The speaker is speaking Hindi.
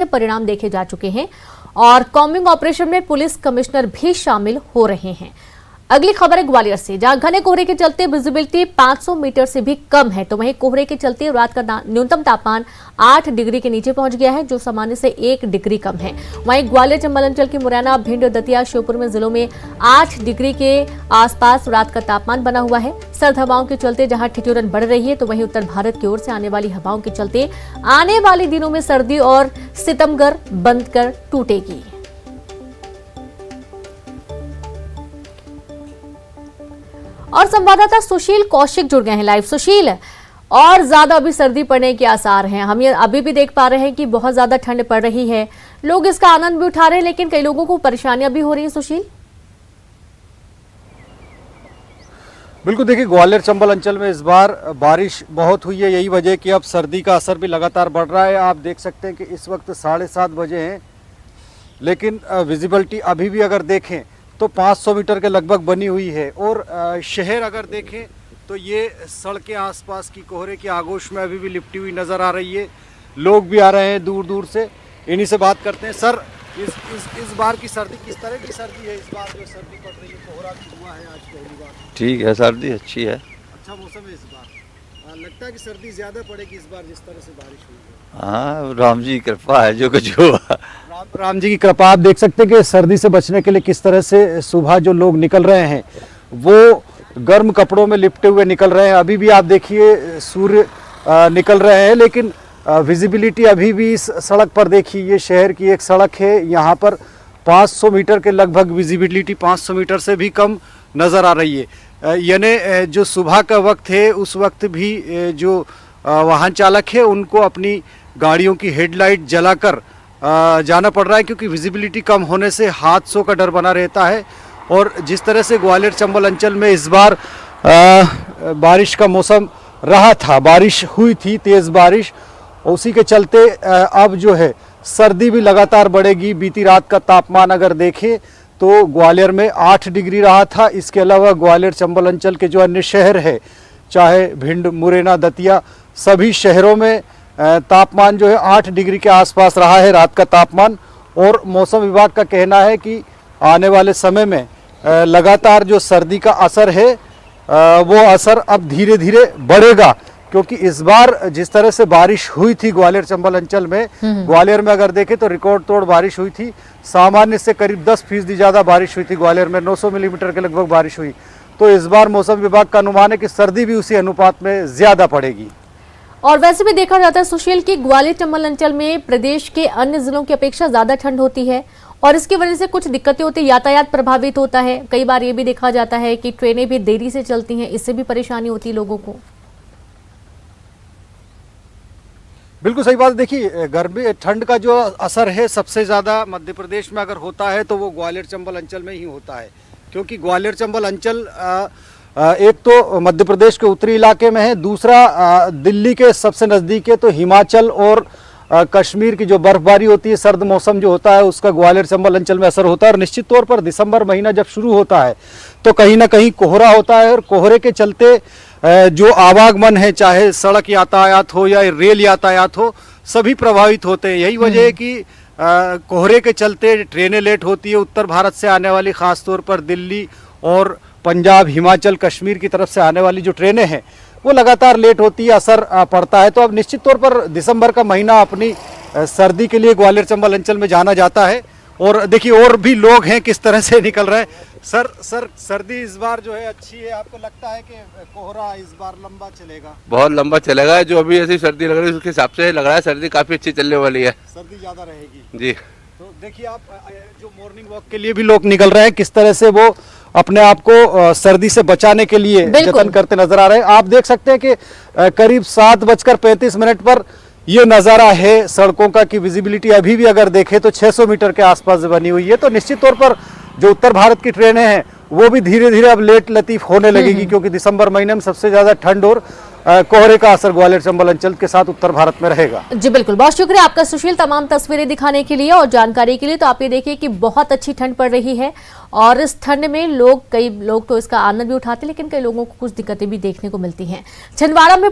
परिणाम देखे जा चुके हैं और कॉम्बिंग ऑपरेशन में पुलिस कमिश्नर भी शामिल हो रहे हैं। अगली खबर है ग्वालियर से, जहां घने कोहरे के चलते विजिबिलिटी 500 मीटर से भी कम है। तो वहीं कोहरे के चलते रात का न्यूनतम तापमान 8 डिग्री के नीचे पहुंच गया है, जो सामान्य से 1 डिग्री कम है। वहीं ग्वालियर चंबल अंचल के मुरैना, भिंड, दतिया, श्योपुर में जिलों में 8 डिग्री के आसपास रात का तापमान बना हुआ है। सर्द हवाओं के चलते जहां ठिठुरन बढ़ रही है, तो वहीं उत्तर भारत की ओर से आने वाली हवाओं के चलते आने वाले दिनों में सर्दी और सितमगर बंद कर टूटेगी। और संवाददाता सुशील कौशिक जुड़ गए हैं लाइव। सुशील, और ज्यादा अभी सर्दी पड़ने के आसार हैं। हम ये अभी भी देख पा रहे हैं कि बहुत ज्यादा ठंड पड़ रही है, लोग इसका आनंद भी उठा रहे हैं, लेकिन कई लोगों को परेशानियां भी हो रही हैं। सुशील, बिल्कुल, देखिए ग्वालियर चंबल अंचल में इस बार बारिश बहुत हुई है। यही वजह कि अब सर्दी का असर भी लगातार बढ़ रहा है। आप देख सकते हैं कि इस वक्त 7:30 बजे हैं, लेकिन विजिबिलिटी अभी भी अगर देखें तो 500 मीटर के लगभग बनी हुई है। और शहर अगर देखें तो ये सड़कें आसपास की कोहरे की आगोश में अभी भी लिपटी हुई नज़र आ रही है। लोग भी आ रहे हैं दूर दूर से, इन्हीं से बात करते हैं। सर, इस बार की सर्दी किस तरह की सर्दी है? इस बार जो सर्दी पड़ रही है, कोहरा हुआ है आज पहली बार। ठीक है, सर्दी अच्छी है, अच्छा मौसम है इस बार। लगता है कि सर्दी ज़्यादा पड़ेगी इस बार जिस तरह से बारिश हुई है। हाँ, राम जी की कृपा है, जो कुछ हुआ। राम जी की कृपा। आप देख सकते हैं कि सर्दी से बचने के लिए किस तरह से सुबह जो लोग निकल रहे हैं वो गर्म कपड़ों में लिपटे हुए निकल रहे हैं। अभी भी आप देखिए सूर्य निकल रहे हैं, लेकिन विजिबिलिटी अभी भी इस सड़क पर देखिए, ये शहर की एक सड़क है, यहाँ पर 500 मीटर के लगभग विजिबिलिटी 500 मीटर से भी कम नज़र आ रही है। यानी जो सुबह का वक्त है उस वक्त भी जो वाहन चालक है उनको अपनी गाड़ियों की हेडलाइट जलाकर जाना पड़ रहा है, क्योंकि विजिबिलिटी कम होने से हादसों का डर बना रहता है। और जिस तरह से ग्वालियर चंबल अंचल में इस बार बारिश का मौसम रहा था, बारिश हुई थी, तेज़ बारिश, उसी के चलते अब जो है सर्दी भी लगातार बढ़ेगी। बीती रात का तापमान अगर देखें तो ग्वालियर में 8 डिग्री रहा था। इसके अलावा ग्वालियर चंबल अंचल के जो अन्य शहर है, चाहे भिंड, मुरैना, दतिया, सभी शहरों में तापमान जो है 8 डिग्री के आसपास रहा है रात का तापमान। और मौसम विभाग का कहना है कि आने वाले समय में लगातार जो सर्दी का असर है वो असर अब धीरे धीरे बढ़ेगा, क्योंकि इस बार जिस तरह से बारिश हुई थी ग्वालियर चंबल अंचल में, ग्वालियर में अगर देखें तो रिकॉर्ड तोड़ बारिश हुई थी। सामान्य से करीब 10% ज़्यादा बारिश हुई थी ग्वालियर में, 900 मिलीमीटर के लगभग बारिश हुई। तो इस बार मौसम विभाग का अनुमान है कि सर्दी भी उसी अनुपात में ज़्यादा पड़ेगी। और वैसे भी देखा जाता है सुशील कि ग्वालियर चंबल अंचल में प्रदेश के अन्य जिलों की अपेक्षा ज्यादा ठंड होती है, और इसकी वजह से कुछ दिक्कतें होती है, यातायात प्रभावित होता है। कई बार ये भी देखा जाता है कि ट्रेनें भी देरी से चलती हैं, इससे भी परेशानी होती है लोगों को। बिल्कुल सही बात। देखिए, गर्मी ठंड का जो असर है सबसे ज़्यादा मध्य प्रदेश में अगर होता है तो वो ग्वालियर चंबल अंचल में ही होता है, क्योंकि ग्वालियर चंबल अंचल एक तो मध्य प्रदेश के उत्तरी इलाके में है, दूसरा दिल्ली के सबसे नज़दीक है। तो हिमाचल और कश्मीर की जो बर्फबारी होती है, सर्द मौसम जो होता है, उसका ग्वालियर चंबल अंचल में असर होता है। और निश्चित तौर पर दिसंबर महीना जब शुरू होता है तो कहीं ना कहीं कोहरा होता है, और कोहरे के चलते जो आवागमन है, चाहे सड़क यातायात हो या रेल यातायात हो, सभी प्रभावित होते हैं। यही वजह है कि कोहरे के चलते ट्रेनें लेट होती है। उत्तर भारत से आने वाली, खासतौर पर दिल्ली और पंजाब, हिमाचल, कश्मीर की तरफ से आने वाली जो ट्रेनें हैं वो लगातार लेट होती है, असर पड़ता है। तो अब निश्चित तौर पर दिसंबर का महीना अपनी सर्दी के लिए ग्वालियर चंबल अंचल में जाना जाता है। और देखिए, और भी लोग हैं किस तरह से निकल रहे हैं। सर, सर्दी इस बार जो है अच्छी है। आपको लगता है कि कोहरा इस बार लंबा चलेगा? बहुत लंबा चलेगा। जो अभी ऐसी सर्दी लग रही है उसके हिसाब से लग रहा है सर्दी काफी अच्छी चलने वाली है। सर्दी ज्यादा रहेगी जी। तो देखिए, आप जो मॉर्निंग वॉक के लिए भी लोग निकल रहे हैं, किस तरह से वो अपने आप को सर्दी से बचाने के लिए जतन करते नजर आ रहे हैं। आप देख सकते हैं कि करीब 7:35 पर ये नज़ारा है सड़कों का कि विजिबिलिटी अभी भी अगर देखें तो 600 मीटर के आसपास बनी हुई है। तो निश्चित तौर पर जो उत्तर भारत की ट्रेनें हैं वो भी धीरे धीरे अब लेट लतीफ होने लगेगी, क्योंकि दिसंबर महीने में सबसे ज़्यादा ठंड और कोहरे का असर ग्वालियर चंबल अंचल के साथ उत्तर भारत में रहेगा। जी बिल्कुल, बहुत शुक्रिया आपका सुशील, तमाम तस्वीरें दिखाने के लिए और जानकारी के लिए। तो आप ये देखिए कि बहुत अच्छी ठंड पड़ रही है, और इस ठंड में कई लोग तो इसका आनंद भी उठाते हैं, लेकिन कई लोगों को कुछ दिक्कतें भी देखने को मिलती हैं। छिंदवाड़ा में